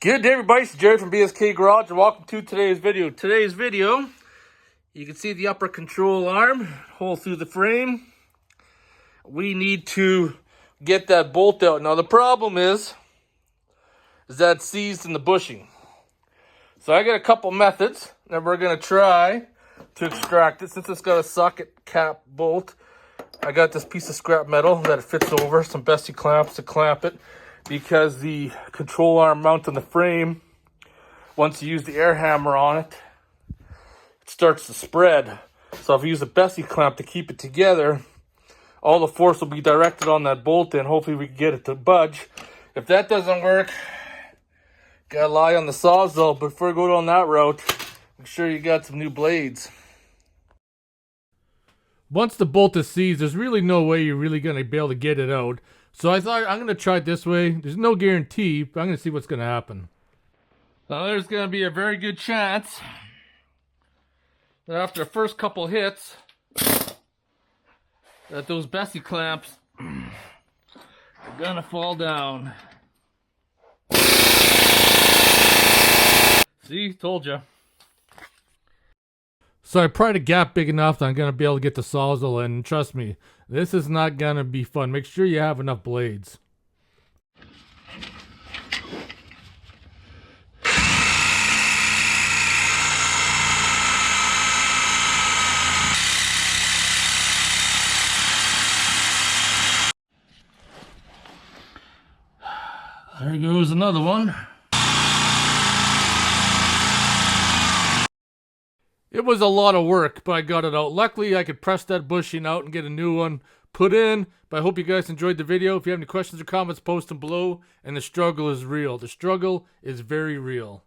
Good day, everybody. It's Jerry from BSK Garage, and welcome to today's video. Today's video, you can see the upper control arm, hole through the frame. We need to get that bolt out. Now, the problem is that it's seized in the bushing. So I got a couple methods that we're going to try to extract it. Since it's got a socket cap bolt, I got this piece of scrap metal that it fits over, some Bessey clamps to clamp it, because the control arm mount on the frame, once you use the air hammer on it, it starts to spread. So if you use a Bessey clamp to keep it together, all the force will be directed on that bolt, and hopefully we can get it to budge. If that doesn't work, gotta lie on the Sawzall. But before we go down that route, make sure you got some new blades. Once the bolt is seized, there's really no way you're really going to be able to get it out. So I thought I'm going to try it this way. There's no guarantee, but I'm going to see what's going to happen. Now there's going to be a very good chance that after the first couple hits, that those Bessey clamps are going to fall down. See, told you. So I pried a gap big enough that I'm going to be able to get the Sawzall in. And trust me, this is not going to be fun. Make sure you have enough blades. There goes another one. It was a lot of work, but I got it out. Luckily, I could press that bushing out and get a new one put in. But I hope you guys enjoyed the video. If you have any questions or comments, post them below. And the struggle is real. The struggle is very real.